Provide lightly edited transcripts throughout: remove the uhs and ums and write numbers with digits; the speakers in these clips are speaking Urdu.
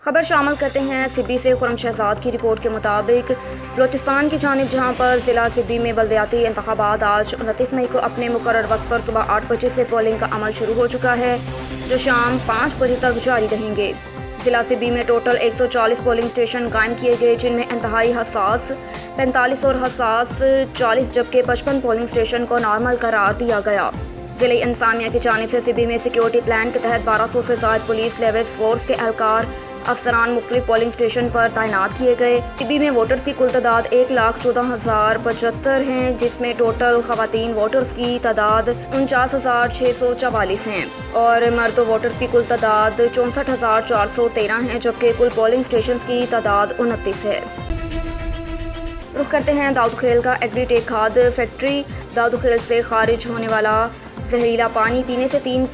خبر شامل کرتے ہیں سبی سے۔ خرم شہزاد کی رپورٹ کے مطابق بلوچستان کی جانب جہاں پر ضلع سبی میں بلدیاتی انتخابات آج 29 مئی کو اپنے مقرر وقت پر صبح 8 بجے سے پولنگ کا عمل شروع ہو چکا ہے، جو شام 5 بجے تک جاری رہیں گے۔ ضلع سبی میں ٹوٹل 140 پولنگ اسٹیشن قائم کیے گئے، جن میں انتہائی حساس 45 اور حساس 40 جبکہ 55 پولنگ اسٹیشن کو نارمل قرار دیا گیا۔ ضلعی انتظامیہ کی جانب سے سبی میں سیکیورٹی پلان کے تحت 1200 سے زائد پولیس لیویز فورس کے اہلکار افسران مختلف پولنگ اسٹیشن پر تعینات کیے گئے۔ سبی میں ووٹرز کی کل تعداد 1,14,075 ہیں، جس میں ٹوٹل خواتین ووٹرز کی تعداد 49,644 ہیں اور مرد ووٹرز کی کل تعداد 64,413 ہیں، جبکہ کل پولنگ اسٹیشنز کی تعداد 29 ہے۔ رخ کرتے ہیں داؤدخیل کا ایگری ٹیک کھاد فیکٹری۔ داؤدخیل سے خارج ہونے والا زہریلا پانی پینے سے 3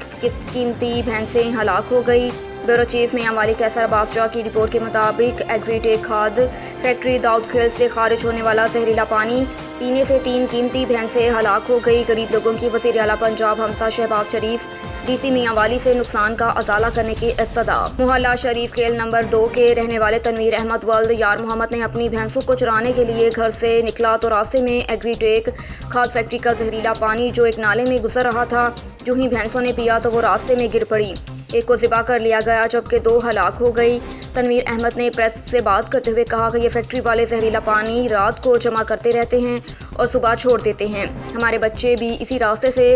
قیمتی بھینسیں ہلاک ہو گئی۔ بیورو چیف میاں والی کیسر عباس جا کی رپورٹ کے مطابق ایگری ٹیک کھاد فیکٹری داؤدخیل سے خارج ہونے والا زہریلا پانی پینے سے 3 قیمتی بھینسیں ہلاک ہو گئی۔ غریب لوگوں کی وزیر اعلیٰ پنجاب حمزہ شہباز شریف ڈی سی میاں والی سے نقصان کا ازالہ کرنے کی استدعا۔ محلہ شریف کھیل نمبر 2 کے رہنے والے تنویر احمد ولد یار محمد نے اپنی بھینسوں کو چرانے کے لیے گھر سے نکلا تو راستے میں ایگری ٹیک کھاد فیکٹری کا زہریلا پانی جو ایک نالے میں گزر رہا تھا، جو ہی بھینسوں نے پیا تو وہ راستے میں گر پڑی۔ ایک کو ذبح کر لیا گیا جبکہ 2 ہلاک ہو گئی۔ تنویر احمد نے پریس سے بات کرتے ہوئے کہا کہ یہ فیکٹری والے زہریلا پانی رات کو جمع کرتے رہتے ہیں اور صبح چھوڑ دیتے ہیں۔ ہمارے بچے بھی اسی راستے سے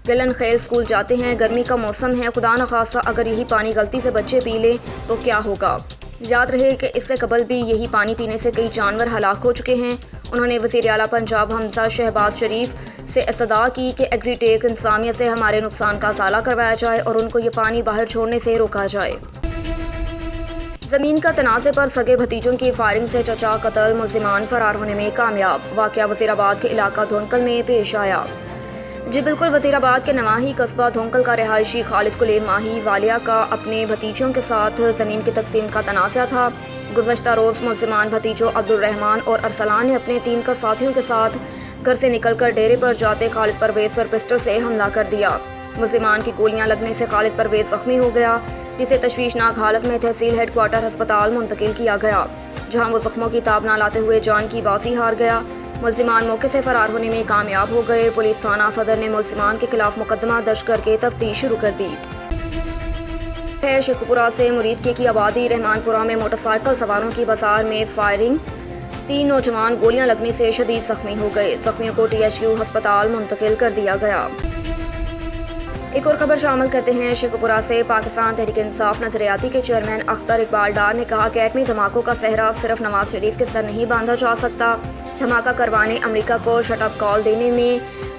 گلن خیل اسکول جاتے ہیں، گرمی کا موسم ہے، خدا نخواستہ اگر یہی پانی غلطی سے بچے پی لیں تو کیا ہوگا۔ یاد رہے کہ اس سے قبل بھی یہی پانی پینے سے کئی جانور ہلاک ہو چکے ہیں۔ انہوں نے وزیر اعلیٰ پنجاب حمزہ شہباز شریف سے استدعا کی کہ ایگری ٹیک انتظامیہ سے ہمارے نقصان کا ازالہ کروایا جائے اور ان کو یہ پانی باہر چھوڑنے سے روکا جائے۔ زمین کا تنازع پر سگے بھتیجوں کی فائرنگ سے چچا قتل، ملزمان فرار ہونے میں کامیاب۔ واقعہ وزیر آباد کے علاقہ دھونکل میں پیش آیا۔ جی بالکل، وزیر آباد کے نواحی قصبہ دھونکل کا رہائشی خالد کلیم ماہی والیہ کا اپنے بھتیجوں کے ساتھ زمین کی تقسیم کا تنازع تھا۔ گزشتہ روز ملزمان بھتیجوں عبدالرحمان اور ارسلان نے اپنے 3 ساتھیوں کے ساتھ گھر سے نکل کر ڈیرے پر جاتے خالد پرویز پر پسٹل سے حملہ کر دیا۔ ملزمان کی گولیاں لگنے سے خالد پرویز زخمی ہو گیا، جسے تشویشناک حالت میں تحصیل ہیڈ کوارٹر ہسپتال منتقل کیا گیا، جہاں وہ زخموں کی تاب نہ لاتے ہوئے جان کی بازی ہار گیا۔ ملزمان موقع سے فرار ہونے میں کامیاب ہو گئے۔ پولیس تھانہ صدر نے ملزمان کے خلاف مقدمہ درج کر کے تفتیش شروع کر دی ہے۔ شیخ پورہ سے مرید کی آبادی رحمان پورہ میں موٹر سائیکل سواروں کی بازار میں فائرنگ، 3 نوجوان گولیاں لگنے سے شدید زخمی ہو گئے۔ زخمیوں کو THU ہسپتال منتقل کر دیا گیا۔ ایک اور خبر شامل کرتے ہیں شیخ پورہ سے۔ پاکستان تحریک انصاف نظریاتی کے چیئرمین اختر اقبال ڈار نے کہا کہ ایٹمی دھماکوں کا صحرا صرف نواز شریف کے سر نہیں باندھا جا سکتا۔ دھماکہ کروانے، امریکہ کو شٹ اپ کال دینے میں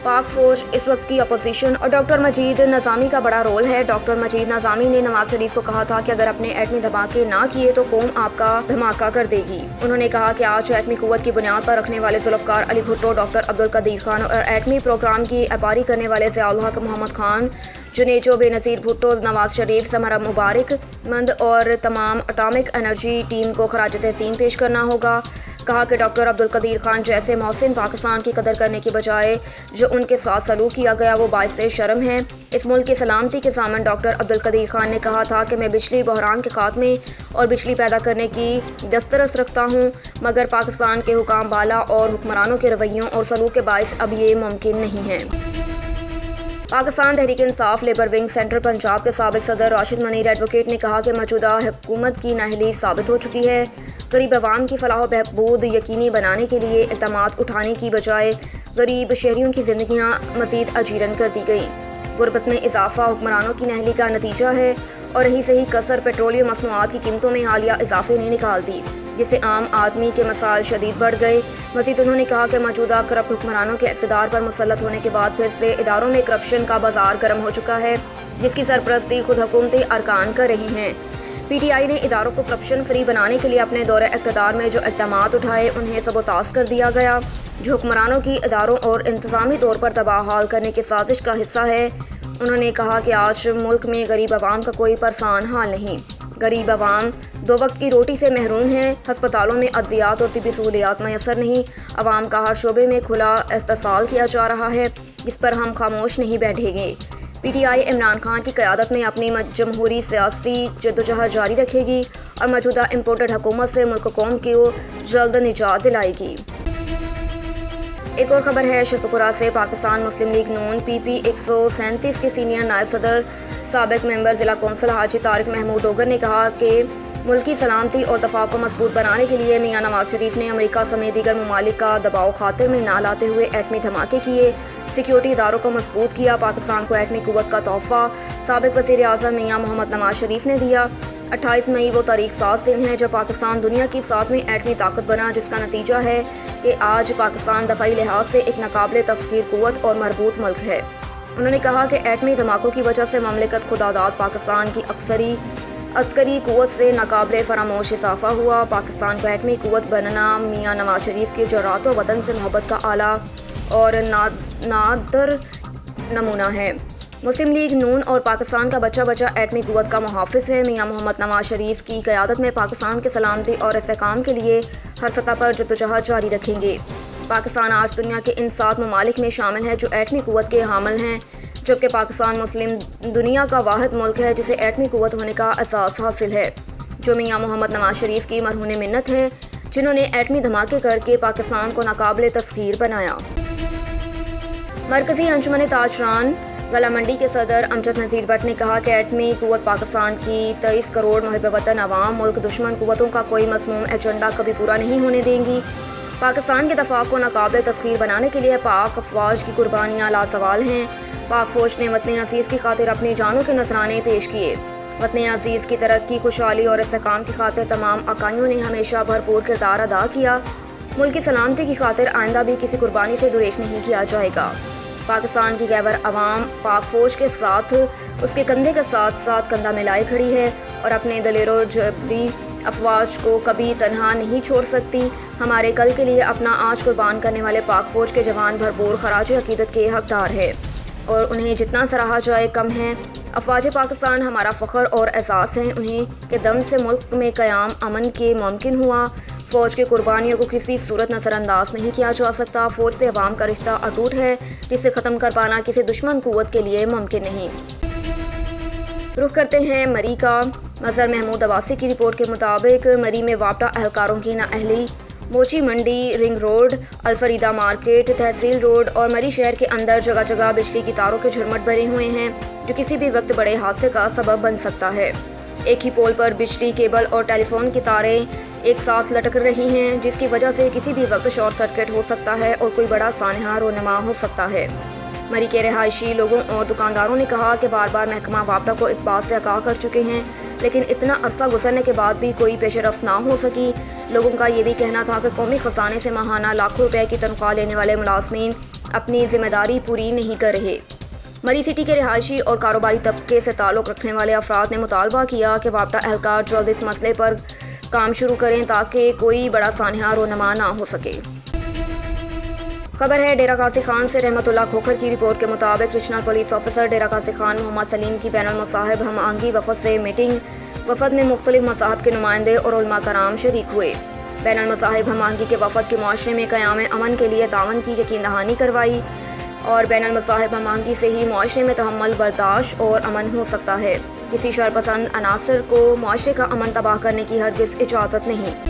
پاک فوج، اس وقت کی اپوزیشن اور ڈاکٹر مجید نظامی کا بڑا رول ہے۔ ڈاکٹر مجید نظامی نے نواز شریف کو کہا تھا کہ اگر اپنے ایٹمی دھماکے نہ کیے تو قوم آپ کا دھماکہ کر دے گی۔ انہوں نے کہا کہ آج ایٹمی قوت کی بنیاد پر رکھنے والے ذوالفقار علی بھٹو، ڈاکٹر عبدالقدیر خان اور ایٹمی پروگرام کی عباری کرنے والے ضیاء الحق محمد خان، جنیجو بے نظیر بھٹو، نواز شریف، ثمرہ مبارک مند اور تمام اٹامک انرجی ٹیم کو خراج تحسین پیش کرنا ہوگا۔ کہا کہ ڈاکٹر عبدالقدیر خان جیسے محسن پاکستان کی قدر کرنے کی بجائے جو ان کے ساتھ سلوک کیا گیا وہ باعث شرم ہے۔ اس ملک کی سلامتی کے ضامن ڈاکٹر عبدالقدیر خان نے کہا تھا کہ میں بجلی بحران کے خاتمے اور بجلی پیدا کرنے کی دسترس رکھتا ہوں، مگر پاکستان کے حکام بالا اور حکمرانوں کے رویوں اور سلوک کے باعث اب یہ ممکن نہیں ہے۔ Pakistan Tehreek Insaf labour wing central Punjab کے سابق صدر راشد منیر ایڈوکیٹ نے کہا کہ موجودہ حکومت کی نااہلی ثابت ہو چکی ہے۔ غریب عوام کی فلاح و بہبود یقینی بنانے کے لیے اقدامات اٹھانے کی بجائے غریب شہریوں کی زندگیاں مزید اجیرن کر دی گئیں۔ غربت میں اضافہ حکمرانوں کی نااہلی کا نتیجہ ہے اور رہی صحیح کثر پیٹرولیم مصنوعات کی قیمتوں میں حالیہ اضافے نے نکال دی، جس سے عام آدمی کے مسائل شدید بڑھ گئے۔ مزید انہوں نے کہا کہ موجودہ کرپٹ حکمرانوں کے اقتدار پر مسلط ہونے کے بعد پھر سے اداروں میں کرپشن کا بازار گرم ہو چکا ہے، جس کی سرپرستی خود حکومتی ارکان کر رہی ہیں۔ PTI نے اداروں کو کرپشن فری بنانے کے لیے اپنے دور اقتدار میں جو اقدامات اٹھائے انہیں سبوتاژ کر دیا گیا، جو حکمرانوں کی اداروں اور انتظامی طور پر تباہ حال کرنے کی سازش کا حصہ ہے۔ انہوں نے کہا کہ آج ملک میں غریب عوام کا کوئی پرسان حال نہیں۔ غریب عوام 2 وقت کی روٹی سے محروم ہیں، ہسپتالوں میں ادویات اور طبی سہولیات میسر نہیں، عوام کا ہر شعبے میں کھلا استحصال کیا جا رہا ہے، جس پر ہم خاموش نہیں بیٹھیں گے۔ P T I Imran Khan کی قیادت میں اپنی جمہوری سیاسی جدوجہد جاری رکھے گی اور موجودہ امپورٹڈ حکومت سے ملک قوم کو جلد نجات دلائے گی۔ ایک اور خبر ہے شیخوپورہ سے۔ پاکستان مسلم لیگ نون پی پی 137 کے سینئر نائب صدر سابق ممبر ضلع کونسل حاجی طارق محمود ڈوگر نے کہا کہ ملکی سلامتی اور دفاع کو مضبوط بنانے کے لیے میاں نواز شریف نے امریکہ سمیت دیگر ممالک کا دباؤ خاطر میں نہ لاتے ہوئے ایٹمی دھماکے کیے، سیکیورٹی اداروں کو مضبوط کیا۔ پاکستان کو ایٹمی قوت کا تحفہ سابق وزیر اعظم میاں محمد نواز شریف نے دیا۔ 28 مئی وہ تاریخ 7 دن ہے جب پاکستان دنیا کی 7ویں ایٹمی طاقت بنا، جس کا نتیجہ ہے کہ آج پاکستان دفاعی لحاظ سے ایک ناقابل تسخیر قوت اور مربوط ملک ہے۔ انہوں نے کہا کہ ایٹمی دھماکوں کی وجہ سے مملکت خداداد پاکستان کی عسکری قوت سے ناقابل فراموش اضافہ ہوا۔ پاکستان کو ایٹمی قوت بننا میاں نواز شریف کی جرأت و وطن سے محبت کا اعلیٰ اور نادر نمونہ ہے۔ مسلم لیگ نون اور پاکستان کا بچہ ایٹمی قوت کا محافظ ہے۔ میاں محمد نواز شریف کی قیادت میں پاکستان کے سلامتی اور استحکام کے لیے ہر سطح پر جدوجہد جاری رکھیں گے۔ پاکستان آج دنیا کے ان 7 ممالک میں شامل ہے جو ایٹمی قوت کے حامل ہیں، جبکہ پاکستان مسلم دنیا کا واحد ملک ہے جسے ایٹمی قوت ہونے کا اعزاز حاصل ہے، جو میاں محمد نواز شریف کی مرہون منت ہے، جنہوں نے ایٹمی دھماکے کر کے پاکستان کو ناقابل تسخیر بنایا۔ مرکزی انجمن تاجران گلا منڈی کے صدر امجد نذیر بٹ نے کہا کہ ایٹمی قوت پاکستان کی 23 کروڑ محب وطن عوام ملک دشمن قوتوں کا کوئی مذموم ایجنڈا کبھی پورا نہیں ہونے دیں گی۔ پاکستان کے دفاع کو ناقابل تسخیر بنانے کے لیے پاک افواج کی قربانیاں لازوال ہیں۔ پاک فوج نے وطن عزیز کی خاطر اپنی جانوں کے نذرانے پیش کیے۔ وطن عزیز کی ترقی، خوشحالی اور استحکام کی خاطر تمام اکائیوں نے ہمیشہ بھرپور کردار ادا کیا۔ ملک کی سلامتی کی خاطر آئندہ بھی کسی قربانی سے دریغ نہیں کیا جائے گا۔ پاکستان کی گیبر عوام پاک فوج کے ساتھ اس کے کندھے کے ساتھ ساتھ کندھا ملائے کھڑی ہے اور اپنے دلیر و جبری افواج کو کبھی تنہا نہیں چھوڑ سکتی۔ ہمارے کل کے لیے اپنا آج قربان کرنے والے پاک فوج کے جوان بھرپور خراج عقیدت کے حقدار ہے اور انہیں جتنا سراہا جائے کم ہے۔ افواج پاکستان ہمارا فخر اور اعزاز ہیں، انہیں کے دم سے ملک میں قیام امن کے ممکن ہوا۔ فوج کی قربانیوں کو کسی صورت نظر انداز نہیں کیا جا سکتا۔ فوج سے عوام کا رشتہ اٹوٹ ہے، جسے ختم کر پانا کسی دشمن قوت کے لیے ممکن نہیں۔ رخ کرتے ہیں مری کا۔ مظہر محمود عباسی کی رپورٹ کے مطابق مری میں وابٹا اہلکاروں کی نااہلی، موچی منڈی، رنگ روڈ، الفریدہ مارکیٹ، تحصیل روڈ اور مری شہر کے اندر جگہ جگہ بجلی کی تاروں کے جھرمٹ بھرے ہوئے ہیں، جو کسی بھی وقت بڑے حادثے کا سبب بن سکتا ہے۔ ایک ہی پول پر بجلی کیبل اور ٹیلی فون کی تاریں ایک ساتھ لٹک رہی ہیں، جس کی وجہ سے کسی بھی وقت شارٹ سرکٹ ہو سکتا ہے اور کوئی بڑا سانحہ رونما ہو سکتا ہے۔ مری کے رہائشی لوگوں اور دکانداروں نے کہا کہ بار بار محکمہ وابٹا کو اس بات سے آگاہ کر چکے ہیں، لیکن اتنا عرصہ گزرنے کے بعد بھی کوئی پیش رفت نہ ہو سکی۔ لوگوں کا یہ بھی کہنا تھا کہ قومی خزانے سے ماہانہ لاکھوں روپے کی تنخواہ لینے والے ملازمین اپنی ذمہ داری پوری نہیں کر رہے۔ مری سٹی کے رہائشی اور کاروباری طبقے سے تعلق رکھنے والے افراد نے مطالبہ کیا کہ وابٹا اہلکار جلد اس مسئلے پر کام شروع کریں تاکہ کوئی بڑا سانحہ رونما نہ ہو سکے۔ خبر ہے ڈیرہ غازی خان سے۔ رحمت اللہ کھوکھر کی رپورٹ کے مطابق regional police officer Dera Ghazi Khan محمد سلیم کی بین المذاہب ہم آہنگی وفد سے میٹنگ۔ وفد میں مختلف مذاہب کے نمائندے اور علماء کرام شریک ہوئے۔ بین المذاہب ہم آہنگی کے وفد کے معاشرے میں قیام امن کے لیے تعاون کی یقین دہانی کروائی اور بین المذاہب ہم آہنگی سے ہی معاشرے میں تحمل، برداشت اور امن ہو سکتا ہے۔ کسی شرپسند عناصر کو معاشرے کا امن تباہ کرنے کی ہرگز اجازت نہیں۔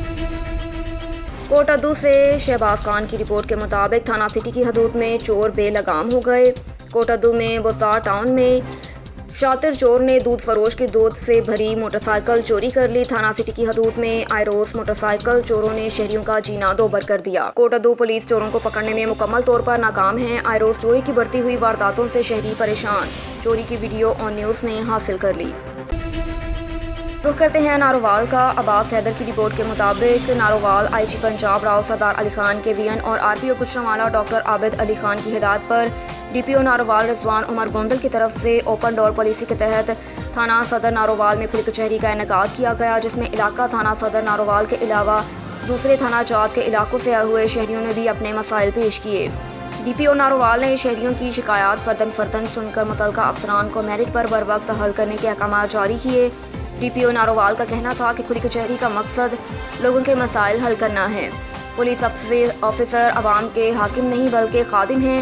کوٹ ادو سے شہباز خان کی رپورٹ کے مطابق تھانہ سٹی کی حدود میں چور بے لگام ہو گئے۔ کوٹ ادو میں بزار ٹاؤن میں شاطر چور نے دودھ فروش کی دودھ سے بھری موٹر سائیکل چوری کر لی۔ تھانہ سٹی کی حدود میں آئے روز موٹر سائیکل چوروں نے شہریوں کا جینا دوبر کر دیا۔ کوٹ ادو پولیس چوروں کو پکڑنے میں مکمل طور پر ناکام ہے۔ آئے روز چوری کی بڑھتی ہوئی وارداتوں سے شہری پریشان۔ چوری کی ویڈیو آن نیوز نے حاصل کر لی۔ رخ کرتے ہیں نارووال کا۔ عباس حیدر کی رپورٹ کے مطابق نارووال آئی جی پنجاب راؤ سردار علی خان کے وی این اور آر پی او گجرانوالہ ڈاکٹر عابد علی خان کی ہدایت پر ڈی پی او نارووال رضوان عمر گوندل کی طرف سے اوپن ڈور پالیسی کے تحت تھانہ صدر نارووال میں کھلی کچہری کا انعقاد کیا گیا، جس میں علاقہ تھانہ صدر نارووال کے علاوہ دوسرے تھانہ جات کے علاقوں سے آئے ہوئے شہریوں نے بھی اپنے مسائل پیش کیے۔ ڈی پی او نارووال نے شہریوں کی شکایات فرداً سن کر متعلقہ افسران کو میرٹ پر بروقت حل کرنے کے احکامات جاری کیے۔ ڈی پی او نارووال کا کہنا تھا کہ کھلی کچہری کا مقصد لوگوں کے مسائل حل کرنا ہے۔ پولیس آفیسر عوام کے حاکم نہیں بلکہ خادم ہیں۔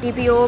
DPO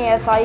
ASI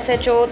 SHO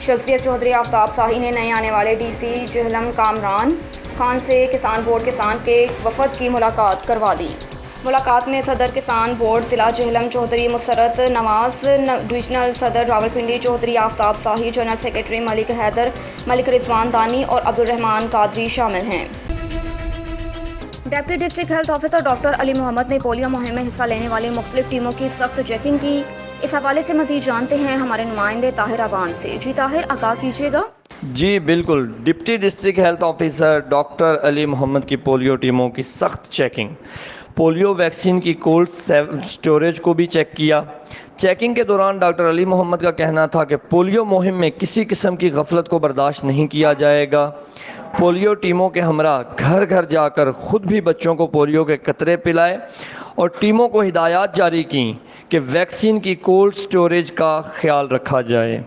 شخصیت چودھری آفتاب شاہی نے نئے آنے والے ڈی سی جہلم کامران خان سے کسان بورڈ کسان کے وفد کی ملاقات کروا دی۔ ملاقات میں صدر کسان بورڈ ضلع جہلم چودھری مسرت نواز، ڈویژنل صدر راولپنڈی چودھری آفتاب شاہی، جنرل سیکرٹری ملک حیدر، ملک رضوان دانی اور عبدالرحمان قادری شامل ہیں۔ Deputy district health officer doctor Ali Muhammad نے پولیو مہم میں حصہ لینے والی مختلف ٹیموں کی سخت چیکنگ کی۔ اس حوالے سے مزید جانتے ہیں ہمارے نمائندے طاہر ابان سے۔ جی طاہر، آگاہ کیجیے گا۔ جی بالکل، deputy district health officer doctor Ali Muhammad کی پولیو ٹیموں کی سخت چیکنگ۔ پولیو ویکسین کی کولڈ سٹوریج کو بھی چیک کیا۔ چیکنگ کے دوران ڈاکٹر علی محمد کا کہنا تھا کہ پولیو مہم میں کسی قسم کی غفلت کو برداشت نہیں کیا جائے گا۔ پولیو ٹیموں کے ہمراہ گھر گھر جا کر خود بھی بچوں کو پولیو کے قطرے پلائے اور ٹیموں کو ہدایات جاری کیں کہ ویکسین کی کولڈ سٹوریج کا خیال رکھا جائے۔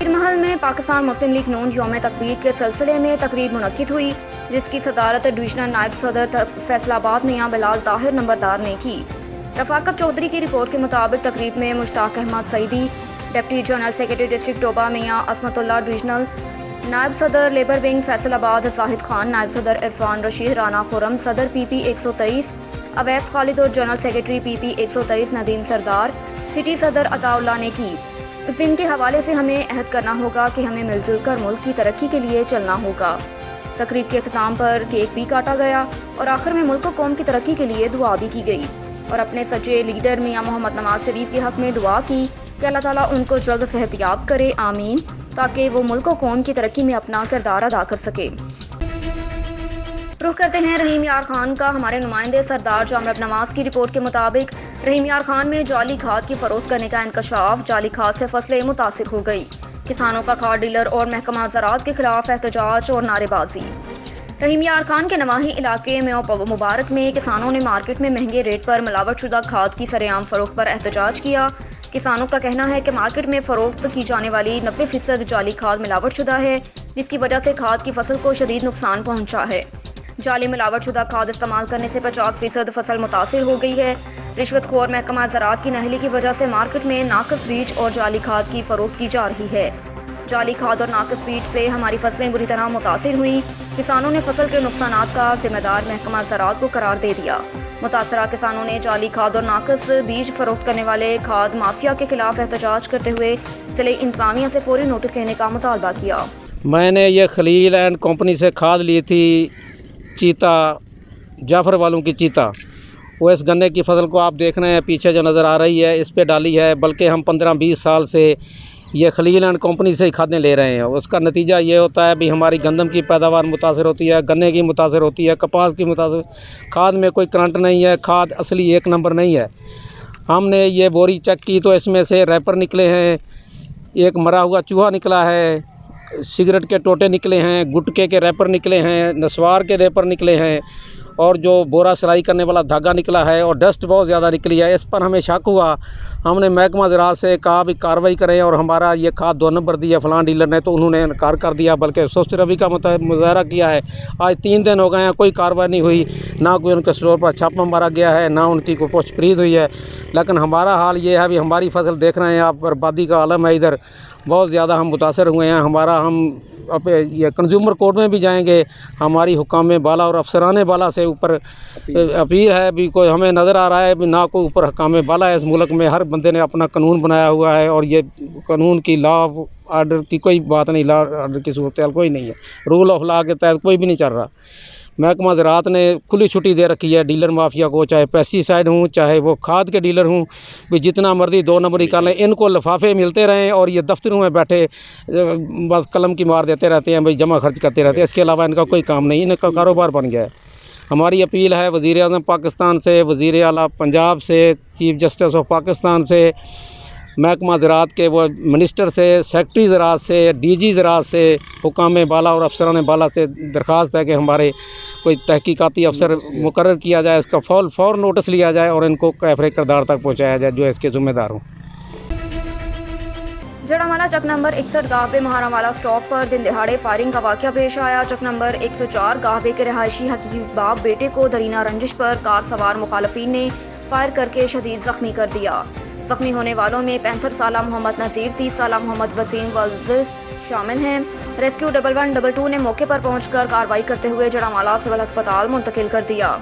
محل میں پاکستان مسلم لیگ نون یوم تقریر کے سلسلے میں تقریب منعقد ہوئی، جس کی صدارت ڈویژنل نائب صدر فیصل آباد میاں بلال طاہر نمبردار نے کی۔ رفاقت چودھری کی رپورٹ کے مطابق تقریب میں Mushtaq Ahmed Saeedi, deputy general secretary district Toba Mian عصمت اللہ، ڈویژنل نائب صدر لیبر ونگ فیصل آباد زاہد خان، نائب صدر عرفان رشید، رانا خرم، صدر پی پی 123 اویس خالد اور جنرل سیکرٹری پی پی 123 ندیم سردار، سٹی صدر عطا اللہ نے کی۔ اس دن کے حوالے سے ہمیں عہد کرنا ہوگا کہ ہمیں مل جل کر ملک کی ترقی کے لیے چلنا ہوگا۔ تقریب کے اختتام پر کیک بھی کاٹا گیا اور آخر میں ملک و قوم کی ترقی کے لیے دعا بھی کی گئی اور اپنے سچے لیڈر میاں محمد نواز شریف کے حق میں دعا کی کہ اللہ تعالیٰ ان کو جلد صحتیاب کرے، آمین، تاکہ وہ ملک و قوم کی ترقی میں اپنا کردار ادا کر سکے۔ رخ کرتے ہیں رحیم یار خان کا۔ ہمارے نمائندے سردار جامرب نواز کی رپورٹ کے مطابق رحیم یار خان میں جعلی کھاد کی فروخت کرنے کا انکشاف، جعلی کھاد سے فصلیں متاثر ہو گئی، کسانوں کا کھاد ڈیلر اور محکمہ زراعت کے خلاف احتجاج اور نعرے بازی۔ رحیم یار خان کے نواحی علاقے میں مبارک میں کسانوں نے مارکیٹ میں مہنگے ریٹ پر ملاوٹ شدہ کھاد کی سرعام فروخت پر احتجاج کیا۔ کسانوں کا کہنا ہے کہ مارکیٹ میں فروخت کی جانے والی 90% جعلی کھاد ملاوٹ شدہ ہے، جس کی وجہ سے کھاد کی فصل کو شدید نقصان پہنچا ہے۔ جعلی ملاوٹ شدہ کھاد استعمال کرنے سے 50% فصل متاثر ہو گئی ہے۔ رشوت خور محکمہ زراعت کی نااہلی کی وجہ سے مارکیٹ میں ناقص بیج اور جعلی کھاد کی فروخت کی جا رہی ہے۔ جعلی کھاد اور ناقص بیج سے ہماری فصلیں بری طرح متاثر ہوئیں۔ کسانوں نے فصل کے نقصانات کا ذمہ دار محکمہ زراعت کو قرار دے دیا۔ متاثرہ کسانوں نے جعلی کھاد اور ناقص بیج فروخت کرنے والے کھاد مافیا کے خلاف احتجاج کرتے ہوئے ضلع انتظامیہ سے فوری نوٹس لینے کا مطالبہ کیا۔ میں نے یہ خلیل اینڈ کمپنی سے کھاد لی تھی، چیتا جعفر والوں کی چیتا، وہ اس گنے کی فصل کو آپ دیکھ رہے ہیں پیچھے جو نظر آ رہی ہے، اس پہ ڈالی ہے، بلکہ ہم 15-20 سال سے یہ خلیل اینڈ کمپنی سے ہی کھادیں لے رہے ہیں۔ اس کا نتیجہ یہ ہوتا ہے بھی ہماری گندم کی پیداوار متاثر ہوتی ہے، گنے کی متاثر ہوتی ہے، کپاس کی متاثر، کھاد میں کوئی کرنٹ نہیں ہے، کھاد اصلی ایک نمبر نہیں ہے۔ ہم نے یہ بوری چیک کی تو اس میں سے ریپر نکلے ہیں، ایک مرا ہوا چوہا نکلا ہے، سگریٹ کے ٹوٹے نکلے ہیں، گٹکے کے ریپر نکلے ہیں، نسوار کے ریپر نکلے ہیں، اور جو بورا سلائی کرنے والا دھاگا نکلا ہے، اور ڈسٹ بہت زیادہ نکلی ہے۔ اس پر ہمیں شک ہوا، ہم نے محکمہ زراعت سے کہا بھی کارروائی کریں، اور ہمارا یہ کھاد 2 نمبر دی ہے فلاں ڈیلر نے، تو انہوں نے انکار کر دیا، بلکہ سست روی کا مظاہرہ کیا ہے۔ آج 3 دن ہو گئے ہیں، کوئی کارروائی نہیں ہوئی، نہ کوئی ان کے اسٹور پر چھاپہ مارا گیا ہے، نہ ان کی کوئی پوچھ پرید ہوئی ہے۔ لیکن ہمارا حال یہ ہے بھی ہماری فصل دیکھ رہے ہیں آپ، بربادی کا عالم ہے ادھر، بہت زیادہ ہم متاثر ہوئے ہیں۔ ہم یہ کنزیومر کورٹ میں بھی جائیں گے، ہماری حکام بالا اور افسران بالا سے اوپر اپیل ہے بھی، کوئی ہمیں نظر آ رہا ہے بھی نہ کوئی اوپر حکام بالا ہے اس ملک میں، ہر بندے نے اپنا قانون بنایا ہوا ہے، اور یہ قانون کی لا آرڈر کی کوئی بات نہیں، لا آرڈر کی صورتحال کوئی نہیں ہے، رول آف لا کے تحت کوئی بھی نہیں چل رہا۔ محکمہ زراعت نے کھلی چھٹی دے رکھی ہے ڈیلر مافیا کو، چاہے پیسٹی سائڈ ہوں، چاہے وہ کھاد کے ڈیلر ہوں، بھی جتنا مرضی 2 نمبر نکالیں، ان کو لفافے ملتے رہیں اور یہ دفتروں میں بیٹھے بس قلم کی مار دیتے رہتے ہیں، بھائی جمع خرچ کرتے رہتے ہیں، اس کے علاوہ ان کا کوئی کام نہیں، ان کا کاروبار بن گیا ہے۔ ہماری اپیل ہے وزیر اعظم پاکستان سے، وزیر اعلیٰ پنجاب سے، چیف جسٹس آف پاکستان سے، محکمہ زراعت کے وہ منسٹر سے، سیکرٹری زراعت سے، ڈی جی زراعت سے، حکام بالا اور افسران بالا سے درخواست ہے کہ ہمارے کوئی تحقیقاتی افسر مقرر کیا جائے، اس کا فور نوٹس لیا جائے اور ان کو کیفر کردار تک پہنچایا جائے جو اس کے ذمہ دار ہوں۔ جڑامالہ چک نمبر 61 گاہبے مہارا والا سٹاپ پر دن دہاڑے فائرنگ کا واقعہ پیش آیا۔ چک نمبر 104 گاہبے کے رہائشی حکیم باب بیٹے کو درینہ رنجش پر کار سوار مخالفین نے فائر کر کے شدید زخمی کر دیا۔ زخمی ہونے والوں میں 65 سالہ محمد نذیر، 30 سالہ محمد وسیم ولد شامل ہیں۔ ریسکیو 1122 نے موقع پر پہنچ کر کارروائی کرتے ہوئے جڑامالہ سول ہسپتال منتقل کر دیا۔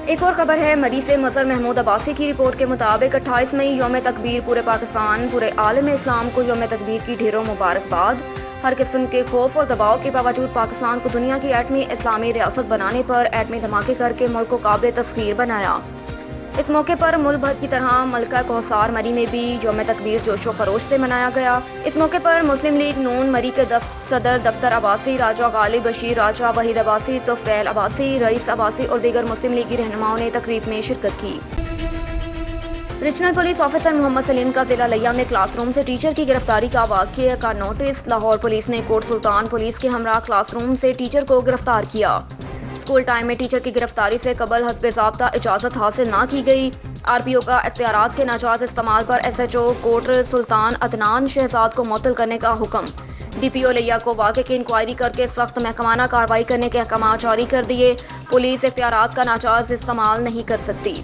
ایک اور خبر ہے مریض مظہر محمود عباسی کی رپورٹ کے مطابق 28 مئی یوم تکبیر پورے پاکستان، پورے عالم اسلام کو یوم تکبیر کی ڈھیروں مبارکباد۔ ہر قسم کے خوف اور دباؤ کے باوجود پاکستان کو دنیا کی ایٹمی اسلامی ریاست بنانے پر ایٹمی دھماکے کر کے ملک کو قابل تسخیر بنایا۔ اس موقع پر ملک بھر کی طرح ملکہ کوثر مری میں بھی یوم تکبیر جوش و خروش سے منایا گیا۔ اس موقع پر مسلم لیگ نون مری کے صدر دفتر عباسی راجہ غالب بشیر، راجہ وحید عباسی، توفیل عباسی، رئیس عباسی اور دیگر مسلم لیگی رہنماؤں نے تقریب میں شرکت کی۔ ریجنل پولیس آفیسر محمد سلیم کا ضلع لیا میں کلاس روم سے ٹیچر کی گرفتاری کا واقعہ کا نوٹس۔ لاہور پولیس نے کوٹ سلطان پولیس کے ہمراہ کلاس روم سے ٹیچر کو گرفتار کیا۔ اسکول ٹائم میں ٹیچر کی گرفتاری سے قبل حسب ضابطہ اجازت حاصل نہ کی گئی۔ آر پی او کا اختیارات کے ناجائز استعمال پر ایس ایچ او کوٹ سلطان عدنان شہزاد کو معطل کرنے کا حکم۔ ڈی پی او لیا کو واقعے کی انکوائری کر کے سخت محکمانہ کارروائی کرنے کے احکامات جاری کر دیے۔ پولیس اختیارات کا ناجائز استعمال نہیں کر سکتی۔